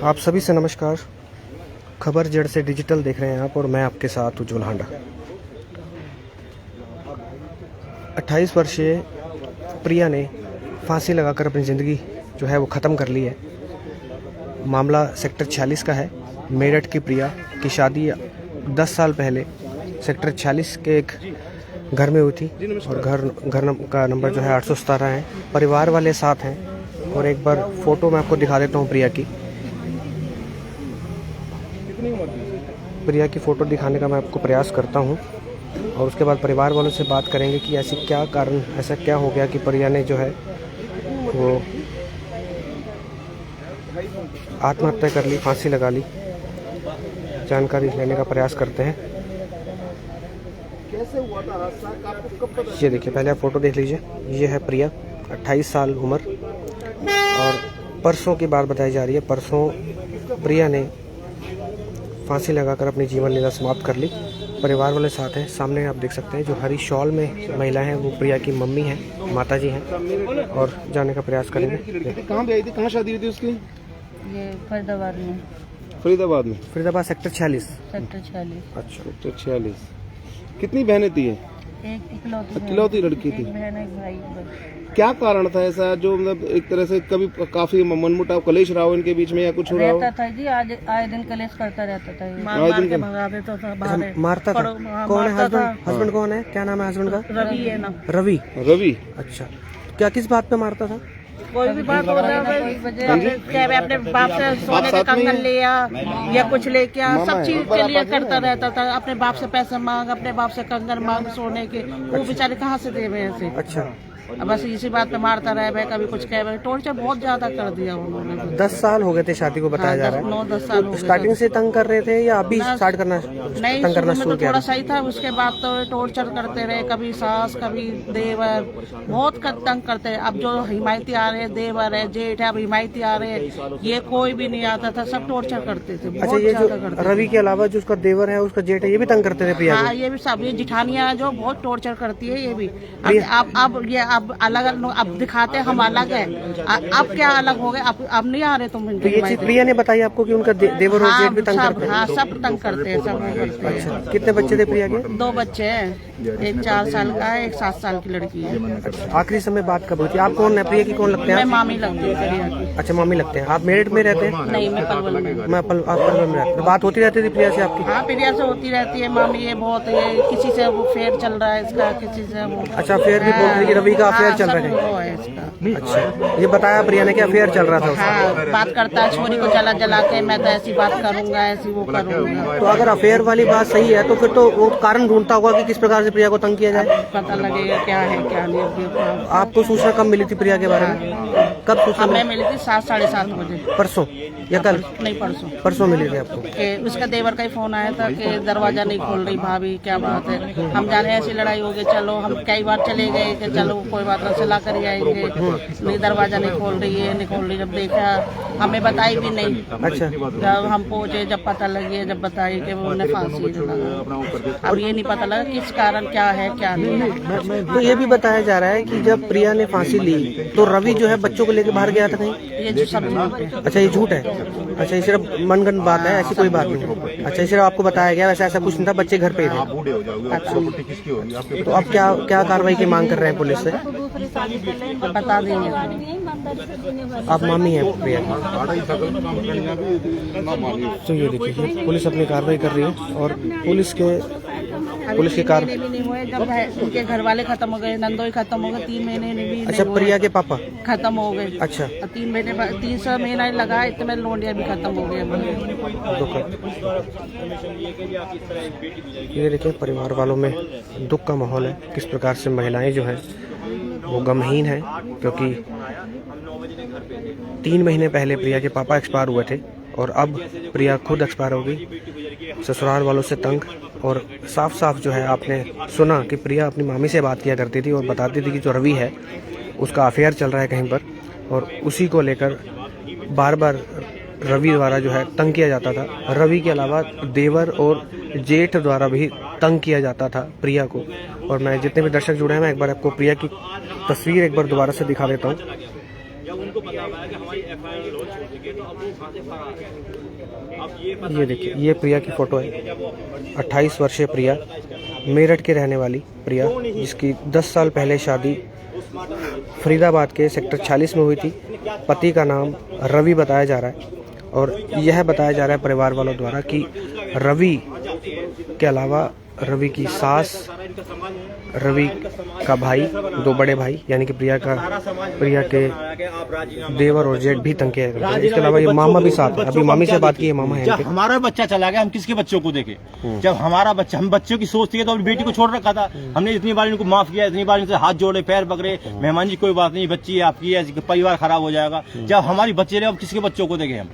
आप सभी से नमस्कार। खबर जड़ से डिजिटल देख रहे हैं आप, और मैं आपके साथ उज्ज्वल हांडा। 28 वर्षीय प्रिया ने फांसी लगाकर अपनी ज़िंदगी जो है वो ख़त्म कर ली है। मामला सेक्टर 46 का है। मेरठ की प्रिया की शादी 10 साल पहले सेक्टर 46 के एक घर में हुई थी, और घर का नंबर जो है 817 है। परिवार वाले साथ हैं, और एक बार फ़ोटो मैं आपको दिखा देता हूँ प्रिया की। प्रिया की फ़ोटो दिखाने का मैं आपको प्रयास करता हूँ, और उसके बाद परिवार वालों से बात करेंगे कि ऐसी क्या कारण, ऐसा क्या हो गया कि प्रिया ने जो है वो आत्महत्या कर ली, फांसी लगा ली। जानकारी लेने का प्रयास करते हैं। कैसे हुआ था हादसा, आपको कब पता? ये देखिए, पहले आप फ़ोटो देख लीजिए। ये है प्रिया, 28 साल उम्र, और परसों की बात बताई जा रही है। परसों प्रिया ने फांसी लगाकर अपनी जीवन लीला समाप्त कर ली। परिवार वाले साथ हैं। सामने आप देख सकते हैं जो हरी शॉल में महिला हैं वो प्रिया की मम्मी हैं, माता जी हैं, और जाने का प्रयास करेंगे। कहाँ पे आई थी, कहाँ शादी हुई थी उसकी? ये फरीदाबाद में। फरीदाबाद में? फरीदाबाद सेक्टर 46। सेक्टर 46। अच्छा, सेक्टर 46। कितनी बहनें थी? एक इकलौती लड़की थी। एक बहन एक भाई। क्या कारण था ऐसा, जो मतलब एक तरह से कभी काफी मनमुटाव, कलेश रहा हो इनके बीच में, या कुछ हो रहा हो? रहता था जी, आज आए दिन कलेश करता रहता था। मार के भगा देता था, मारता था। कौन है हस्बैंड? हस्बैंड कौन है? क्या नाम है हस्बैंड का? रवि है ना। रवि। रवि। अच्छा, क्या किस बात पे मारता था? कोई भी बात हो रहा है, अपने बाप से सोने के कंगन लिया या कुछ लेके आ, सब चीज के लिए करता रहता था। अपने बाप से पैसे मांग, अपने बाप से कंगन मांग सोने के, वो बेचारे कहाँ से देवे ऐसे। अच्छा, बस इसी बात पे मारता रहे, कभी कुछ कह रहे। टॉर्चर बहुत ज्यादा कर दिया उन्होंने। 10 साल हो गए थे शादी को, बताया जा रहा है। 9-10 साल हो गए। स्टार्टिंग से तंग कर रहे थे या अभी स्टार्ट करना? नहीं, तंग करना शुरू में तो थोड़ा सही था, उसके बाद तो टॉर्चर करते रहे। कभी सास, कभी देवर, बहुत तंग करते हैं। अब जो हिमायती आ रहे, देवर है, जेठ है, अब हिमायती आ रहे, ये कोई भी नहीं आता था, सब टॉर्चर करते थे। अच्छा, ये जो रवि के अलावा जो उसका देवर है, उसका जेठ है, ये भी तंग करते थे प्रिया? हाँ, ये भी सब, ये जिठानिया जो बहुत टॉर्चर करती है, ये भी। अब ये अब अलग, अब दिखाते हम अलग है। अब क्या अलग हो गए? अब नहीं आ रहे तुम। तो ये चीज प्रिया ने बताई आपको कि उनका देवर और जेठ भी तंग करते हैं? हाँ, सब तंग करते हैं, सब करते हैं। अच्छा, कितने बच्चे थे प्रिया के? 2 बच्चे हैं, एक 4 साल का है, एक 7 साल की लड़की है। अच्छा, आखिरी समय बात कब हुई थी? आप कौन है? प्रिया की कौन लगते हैं? मैं मामी लगती है प्रिया की। अच्छा, मामी लगते हैं। आप मेरठ में रहते हैं? नहीं, मैं पलवल में। आप पलवल में रहते हैं। बात होती रहती थी प्रिया से आपकी? हाँ, प्रिया से होती रहती है। मामी ये बहुत, ये किसी से वो फेयर चल रहा है इसका, किसी से वो। अच्छा, अफेयर भी बोल रही है, रवि का अफेयर चल रहा है इसका। अच्छा, ये बताया प्रिया ने कि अफेयर चल रहा था उसका? हाँ, बात करता है छोरी को जला के, मैं तो ऐसी बात करूंगा, ऐसी वो करूंगा। तो अगर अफेयर वाली बात सही है तो फिर तो वो कारण ढूंढता होगा कि किस प्रकार से प्रिया को तंग किया जाए। पता लगेगा क्या है क्या नहीं। आपको सूचना कब मिली थी प्रिया के बारे में? कब सूचना? हमें मिली थी 7-7:30 बजे। परसों या कल? नहीं, परसों। परसों मिली थी आपको? उसका देवर का ही फोन आया था कि दरवाजा नहीं खोल रही भाभी, क्या बात है। हम जाने ऐसी लड़ाई हो गई, चलो हम कई बार चले गए कि चलो कोई बात नहीं, सलाह कर आएंगे। नहीं, दरवाजा नहीं खोल रही है, नहीं खोल रही। जब देखा, हमें बताई भी नहीं। अच्छा, जब हम पहुंचे, जब पता लगी, जब बताई कि वो उन्हें फांसी लगा। अब ये नहीं पता लगा किस कारण, क्या है क्या नहीं। तो ये भी बताया जा रहा है कि जब प्रिया ने फांसी ली तो रवि जो है बच्चों को लेकर बाहर गया था कहीं? ये जो सब झूठ है। अच्छा, ये झूठ है? अच्छा, ये सिर्फ मनगढ़ंत बात है, ऐसी कोई बात नहीं? अच्छा, ये सिर्फ आपको बताया गया, वैसे ऐसा कुछ नहीं था, बच्चे घर पे ही थे। तो अब क्या कार्रवाई की मांग कर रहे हैं पुलिस से? बता देंगे। आप मामी हैं प्रिया की? तो ये देखिए, पुलिस अपनी कार्रवाई कर रही है, और पुलिस के कार्य भी नहीं हुए। जब उनके घर वाले खत्म हो गए, नंदोई खत्म हो गए, 3 महीने भी। अच्छा, प्रिया के पापा खत्म हो गए। अच्छा, 3 महीने, 300 महीना लगा, इतने लोंडिया भी खत्म हो गए। ये देखिए, परिवार वालों में दुख का माहौल है। किस प्रकार से महिलाएं जो हैं वो गमहीन है, क्योंकि 3 महीने पहले प्रिया के पापा एक्सपायर हुए थे, और अब प्रिया खुद एक्सपायर हो गई। ससुराल वालों से तंग, और साफ साफ जो है आपने सुना कि प्रिया अपनी मामी से बात किया करती थी और बताती थी कि जो रवि है उसका अफेयर चल रहा है कहीं पर, और उसी को लेकर बार बार रवि द्वारा जो है तंग किया जाता था। रवि के अलावा देवर और जेठ द्वारा भी तंग किया जाता था प्रिया को। और मैं जितने भी दर्शक जुड़े हैं, मैं एक बार आपको प्रिया की तस्वीर एक बार दोबारा से दिखा देता हूँ। ये देखिए, ये प्रिया की फोटो है। 28 वर्षीय प्रिया, मेरठ के रहने वाली प्रिया, जिसकी 10 साल पहले शादी फरीदाबाद के सेक्टर 46 में हुई थी। पति का नाम रवि बताया जा रहा है और यह बताया जा रहा है परिवार वालों द्वारा कि रवि के अलावा रवि की सास, रवि का भाई, 2 बड़े भाई यानी कि प्रिया के देवर और जेठ भी तंग किया करते हैं। इसके अलावा ये मामा भी साथ है। अभी मामी से बात की है, मामा है जब इनके। हमारा बच्चा चला गया हम किसके बच्चों को देखे? जब हमारा बच्चा, हम बच्चों की सोच थी तो अपनी बेटी को छोड़ रखा था। हमने इतनी बार इनको माफ किया, इतनी बार इनसे हाथ जोड़े, पैर पकड़े, मेहमान जी कोई बात नहीं, बच्ची है आपकी है, परिवार खराब हो जाएगा। जब हमारी बच्चे रहे अब किसके बच्चों को देखे? हम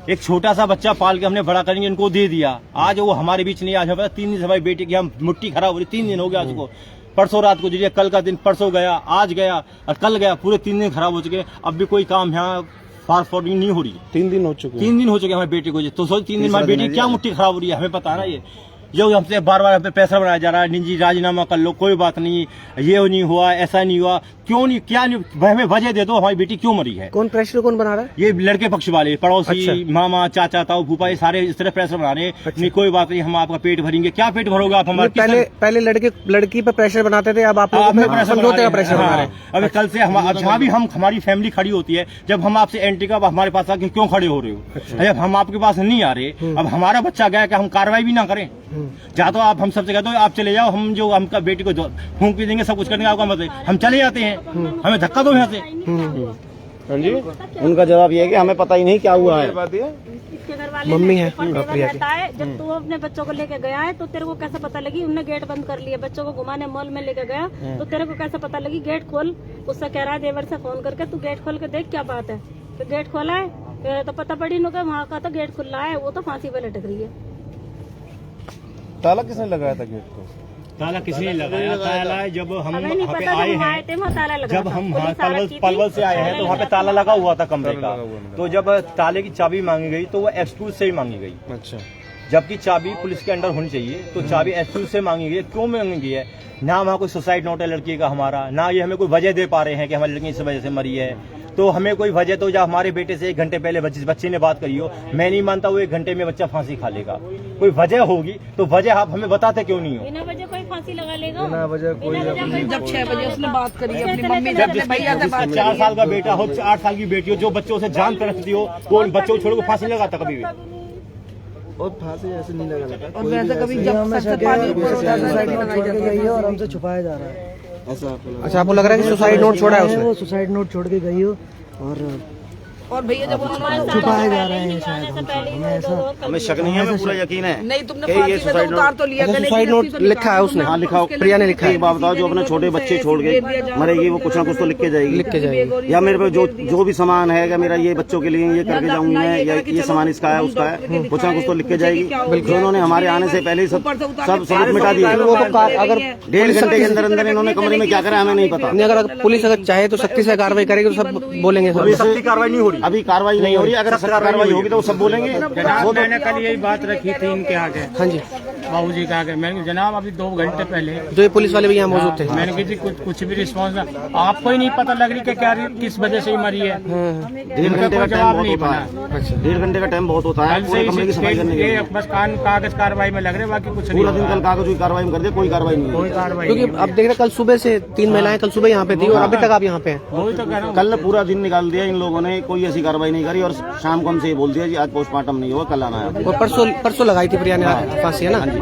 एक छोटा सा बच्चा पाल के हमने बड़ा करेंगे, इनको दे दिया। आज वो हमारे बीच नहीं। आज हमें 3 दिन से हमारी बेटी की हम मुट्ठी खराब हो रही, 3 दिन हो गया उसको। परसों रात को जो कल का दिन, परसों गया, आज गया और कल गया, पूरे 3 दिन खराब हो चुके। अब भी कोई काम यहाँ फास्ट फॉरवर्डिंग नहीं हो रही। 3 दिन हो चुके 3 दिन हो चुके हमारी बेटी को। तो सोच 3 दिन हमारी बेटी की क्या मुट्ठी खराब हो रही है, हमें पता है ना। ये जो हमसे बार बार हमसे पैसा बनाया जा रहा है, निजी राजीनामा कर लो, कोई बात नहीं, ये नहीं हुआ, ऐसा नहीं हुआ, क्यों नहीं, क्या नहीं, हमें वजह दे दो हमारी बेटी क्यों मरी है। कौन प्रेशर कौन बना रहा है? ये लड़के पक्ष वाले, पड़ोसी, अच्छा। मामा, चाचा, ताऊ, फूफा, ये सारे इस तरह प्रेशर बना रहे हैं। नहीं कोई बात नहीं, हम आपका पेट भरेंगे। क्या पेट भरोगे आप हमारे? पहले लड़की पर प्रेशर बनाते थे, अब आप लोगों पे समझौते का प्रेशर बना रहे हैं। अभी कल से जहाँ भी हम हमारी फैमिली खड़ी होती है, जब हम आपसे एंट्री का हमारे पास आके क्यों खड़े हो रहे हो? जब हम आपके पास नहीं आ रहे, अब हमारा बच्चा गया कि हम कार्रवाई भी ना करें? या तो आप हम सबसे कहते हो आप चले जाओ, हम जो हमका बेटी को फूंक भी देंगे, सब कुछ करेंगे, आपका मतलब हम चले जाते हैं, हमें धक्का दो यहाँ से। हाँ जी, उनका जवाब ये है कि हमें पता ही नहीं क्या हुआ है। बात ये इसके घर वाले मम्मी है ने प्रिया की। बताया, जब तू अपने बच्चों को लेके गया है तो तेरे को कैसे पता लगी? उनने गेट बंद कर लिया, बच्चों को घुमाने मॉल में लेके गया तो तेरे को कैसे पता लगी? गेट खोल, उससे कह रहा है देवर से फोन करके, तू गेट खोल के देख क्या बात है। तो गेट खोला है तो पता पड़ी नो वहाँ का तो गेट खुला है, वो तो फांसी पे लटक रही है। ताला किसने लगाया था गेट को? ताला किसी ने लगाया? ताला जब हम हमें नहीं वहाँ पे पता, आए जब हम हैं, आए थे वहाँ ताला लगा जब था। हम पुलिस आ रखी थी, पलवल से आए हैं तो वहाँ पे ताला लगा हुआ था कमरे का। लगा हुआ तो जब ताले की चाबी मांगी गई तो वो एक्सक्यूज से ही मांगी गई, अच्छा, जबकि चाबी पुलिस के अंडर होनी चाहिए। तो चाबी एक्सक्यूज से मांगी गई। क्यों मांगी गई है? ना वहाँ कोई सुसाइड नोट है लड़की का हमारा, ना ये हमें कोई वजह दे पा रहे हैं कि हमारी लड़की इस वजह से मरी है। तो हमें कोई वजह, तो जब हमारे बेटे से 1 घंटे पहले बच्चे ने बात करी हो, मैं नहीं मानता वो 1 घंटे में बच्चा फांसी खा लेगा। कोई वजह होगी तो वजह आप हमें बताते क्यों नहीं हो? बिना वजह कोई फांसी लगा लेगा? बिना वजह कोई जब 6 बजे उसने बात करी अपनी मम्मी जब से, भैया से बात 4 साल का बेटा हो, 8 साल की बेटी हो, जो बच्चों से जान पे रखती हो, तो उन बच्चों को छोड़ के फांसी लगाता कभी भी? और फांसी ऐसे नहीं लगा लगा और वैसे कभी जब सच पानी ऊपर होता है सुसाइड लगाई जाती है और हमसे छुपाया जा रहा है। ऐसा आपको लगा? अच्छा, आपको लग रहा है कि सुसाइड नोट छोड़ा है उसने? वो सुसाइड नोट छोड़ के गई हो और भैया जब उन्होंने छुपाया जा रहा है शायद। हमें शक नहीं है, हमें पूरा यकीन है। नहीं, तुमने फांसी में तो उतार तो लिया, अच्छा, गले की सुसाइड नोट रस्सी तो लिखा है उसने? हाँ लिखा, प्रिया ने लिखा है। एक बात बताओ, जो अपने छोटे बच्चे छोड़ के मरेगी वो कुछ ना कुछ तो लिख के जाएगी। लिख के जाएगी। या मेरे पे जो भी सामान है, कि मेरा ये बच्चों के लिए ये करके जाऊंगी मैं, या ये सामान इसका है उसका है, कुछ ना कुछ तो लिख के जाएगी। जो इन्होंने हमारे आने से पहले ही सब सबूत मिटा दिया। अगर 1.5 घंटे के अंदर अंदर इन्होंने कमरे में क्या करा हमें नहीं पता। नहीं, अगर पुलिस अगर चाहे तो सख्ती से कार्रवाई करेगी तो सब बोलेंगे सब। सख्ती कार्रवाई नहीं हो रही, अभी कार्रवाई नहीं हो रही। अगर सख्त कार्रवाई होगी तो वो सब बोलेंगे। वो तो मैंने कल यही बात रखी थी इनके आगे, हाँ जी, बाबूजी के आगे। मैंने कहा, जनाब अभी 2 घंटे पहले जो ये पुलिस वाले भी यहाँ मौजूद थे। मैंने कहा जी कुछ भी रिस्पॉन्स ना, आपको ही नहीं पता लग रही कि क्या किस वजह से ही मरी है। 1.5 घंटे का टाइम जवाब बहुत नहीं होता है। 1.5 घंटे का टाइम बहुत होता है कल पूरे कमरे की सफाई करने के से लिए। बस कागज कार्रवाई में लग रहे, बाकी कुछ नहीं पूरा दिन होगा। कल कागज की कार्रवाई में कर दे, कोई कार्रवाई नहीं कोई है। कार्रवाई क्योंकि नहीं अब देख रहे कल सुबह से 3 महिलाएं कल सुबह यहाँ पे थी और अभी तक आप यहाँ पे हैं। होगी। वही तो कह रहा हूँ। कल पूरा दिन निकाल दिया इन लोगों ने, कोई ऐसी कार्रवाई नहीं करी। और शाम को हमसे ये बोल दिया जी आज पोस्टमार्टम नहीं होगा, कल आना है। और परसों लगाई थी प्रिया ने फांसी, है ना?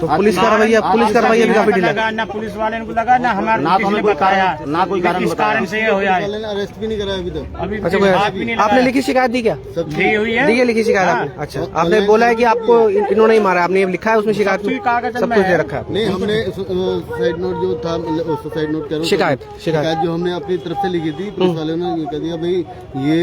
तो पुलिस कार्रवाई अभी काफी ढीला है। लगा ना पुलिस वाले को लगा ना हमारे ना तो हमें कोई कारण, ना कोई कारण इस कारण से ये हो जाए। अरेस्ट भी नहीं करा अभी तक। अभी अच्छा, हाथ भी नहीं आपने लगाया। लिखी शिकायत दी क्या? दी हुई है। दी है लिखी शिकायत आपने? अच्छा, आपने बोला है कि आपको इन्होंने ही मारा, आपने ये लिखा है उसमें शिकायत में? कागज सब कुछ दे रखा है। नहीं, हमने सुसाइड नोट जो था, सुसाइड नोट कह रहा हूँ, शिकायत जो हमने अपनी तरफ से लिखी थी, पुलिस वालों ने ये कह दिया भाई ये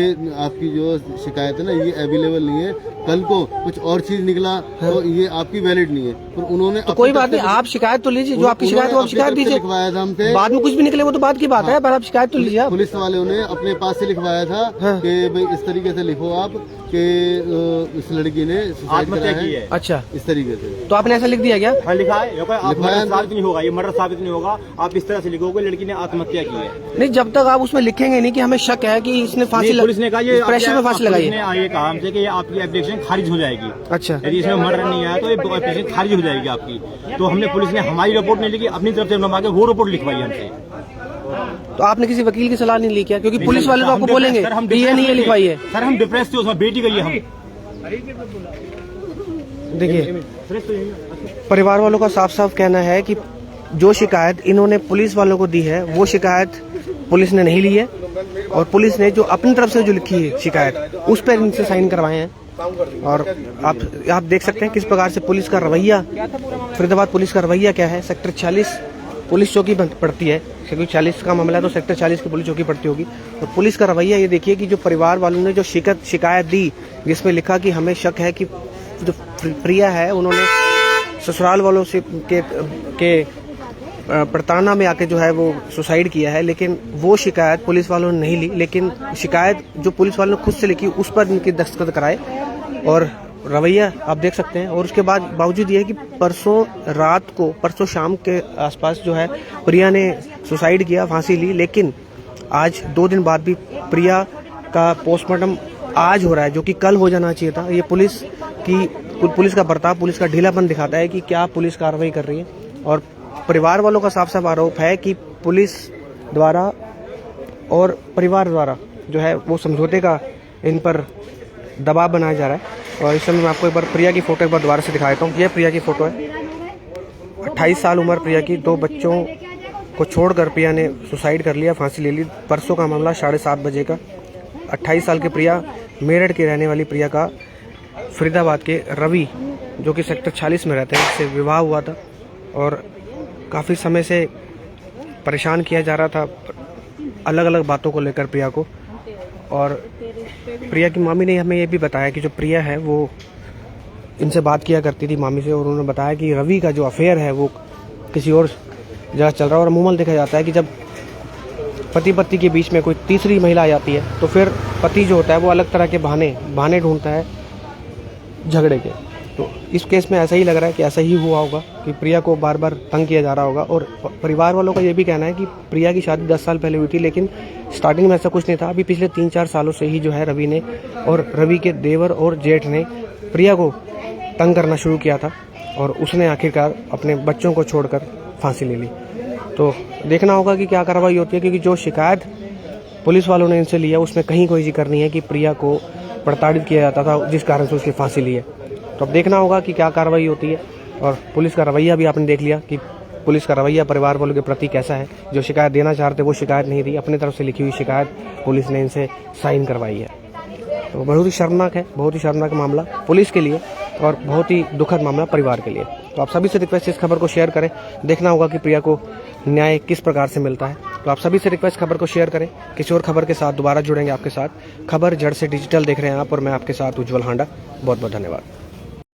आपकी जो शिकायत है ना ये अवेलेबल नहीं है, कल को कुछ और चीज निकला तो ये आपकी वैलिड नहीं है। पर उन्होंने उन्होंने तो कोई बात नहीं, आप शिकायत तो लीजिए, जो आपकी शिकायत हो आप शिकायत दीजिए। लिखवाया था हमसे, बाद में कुछ भी निकले वो तो बात की बात है, पर आप शिकायत तो लीजिए। पुलिस वाले ने अपने पास से लिखवाया था कि भाई इस तरीके से लिखो आप कि इस लड़की ने सुसाइड करा है। अच्छा, इस तरीके से तो आपने ऐसा लिख दिया क्या? हाँ लिखा है, साबित नहीं होगा, ये मर्डर साबित नहीं होगा। आप इस तरह से लिखोगे लड़की ने आत्महत्या की है। नहीं, जब तक आप उसमें लिखेंगे नहीं कि हमें शक है कि इसने फांसी, पुलिस ने कहा ये प्रेशर में फांसी लगाई है। ये कहा हमसे कि ये आपकी एप्लीकेशन खारिज हो जाएगी। अच्छा, यदि इसमें मर्डर नहीं आया तो ये एप्लीकेशन खारिज हो जाएगी आपकी। तो हमने, पुलिस ने हमारी रिपोर्ट नहीं लिखी, अपनी तरफ से मंगा के वो रिपोर्ट लिखवाई हमसे। तो आपने किसी वकील की सलाह नहीं ली क्या? क्योंकि पुलिस वाले तो आपको बोलेंगे ये नहीं लिखवाई है। सर हम डिप्रेस थे, उसमें बेटी गई है। हम देखिए, परिवार वालों का साफ साफ कहना है कि जो शिकायत इन्होंने पुलिस वालों को दी है वो शिकायत पुलिस ने नहीं ली है, और पुलिस ने जो अपनी तरफ से जो लिखी है शिकायत उस पर इनसे साइन करवाए हैं। और आप देख सकते हैं किस प्रकार से पुलिस का रवैया, फरीदाबाद पुलिस का रवैया क्या है। सेक्टर 40 पुलिस चौकी पड़ती है, सेक्टर 40 का मामला है तो सेक्टर 40 की पुलिस चौकी पड़ती होगी। तो पुलिस का रवैया ये देखिए कि जो परिवार वालों ने जो शिकायत दी जिसमें लिखा कि हमें शक है कि जो प्रिया है उन्होंने ससुराल वालों से के प्रताड़ना में आके जो है वो सुसाइड किया है, लेकिन वो शिकायत पुलिस वालों ने नहीं ली। लेकिन शिकायत जो पुलिस वालों ने खुद से लिखी उस पर इनके दस्तखत कराए और रवैया आप देख सकते हैं। और उसके बाद बावजूद ये है कि परसों शाम के आसपास जो है प्रिया ने सुसाइड किया, फांसी ली, लेकिन आज 2 दिन बाद भी प्रिया का पोस्टमार्टम आज हो रहा है, जो कि कल हो जाना चाहिए था। ये पुलिस का बर्ताव, पुलिस का ढीलापन दिखाता है कि क्या पुलिस कार्रवाई कर रही है। और परिवार वालों का साफ साफ आरोप है कि पुलिस द्वारा और परिवार द्वारा जो है वो समझौते का इन पर दबाव बनाया जा रहा है। और इस समय मैं आपको एक बार प्रिया की फोटो एक बार दोबारा से दिखा देता हूँ। यह प्रिया की फोटो है, 28 साल उम्र प्रिया की। 2 बच्चों को छोड़कर प्रिया ने सुसाइड कर लिया, फांसी ले ली। परसों का मामला 7:30 बजे का। 28 साल की प्रिया, मेरठ की रहने वाली प्रिया का फरीदाबाद के रवि जो कि सेक्टर 40 में रहते हैं से विवाह हुआ था, और काफ़ी समय से परेशान किया जा रहा था अलग अलग बातों को लेकर प्रिया को। और प्रिया की मामी ने हमें ये भी बताया कि जो प्रिया है वो इनसे बात किया करती थी मामी से, और उन्होंने बताया कि रवि का जो अफेयर है वो किसी और जगह चल रहा है। और अमूमन देखा जाता है कि जब पति पत्नी के बीच में कोई तीसरी महिला आ जाती है तो फिर पति जो होता है वो अलग तरह के बहाने ढूंढता है झगड़े के। तो इस केस में ऐसा ही लग रहा है कि ऐसा ही हुआ होगा कि प्रिया को बार बार तंग किया जा रहा होगा। और परिवार वालों का ये भी कहना है कि प्रिया की शादी 10 साल पहले हुई थी, लेकिन स्टार्टिंग में ऐसा कुछ नहीं था। अभी पिछले 3-4 सालों से ही जो है रवि ने और रवि के देवर और जेठ ने प्रिया को तंग करना शुरू किया था, और उसने आखिरकार अपने बच्चों को छोड़कर फांसी ले ली। तो देखना होगा कि क्या कार्रवाई होती है, क्योंकि जो शिकायत पुलिस वालों ने इनसे लिया उसमें कहीं कोई जिक्र नहीं है कि प्रिया को प्रताड़ित किया जाता था जिस कारण से उसकी फांसी ली है। तो अब देखना होगा कि क्या कार्रवाई होती है। और पुलिस का रवैया भी आपने देख लिया कि पुलिस का रवैया परिवार वालों के प्रति कैसा है। जो शिकायत देना चाहते वो शिकायत नहीं दी, अपनी तरफ से लिखी हुई शिकायत पुलिस ने इनसे साइन करवाई है। तो बहुत ही शर्मनाक है, बहुत ही शर्मनाक मामला पुलिस के लिए और बहुत ही दुखद मामला परिवार के लिए। तो आप सभी से रिक्वेस्ट इस खबर को शेयर करें, देखना होगा कि प्रिया को न्याय किस प्रकार से मिलता है। तो आप सभी से रिक्वेस्ट खबर को शेयर करें। किसी और खबर के साथ दोबारा जुड़ेंगे आपके साथ। खबर जड़ से डिजिटल देख रहे हैं आप, और मैं आपके साथ उज्जवल हांडा। बहुत बहुत धन्यवाद।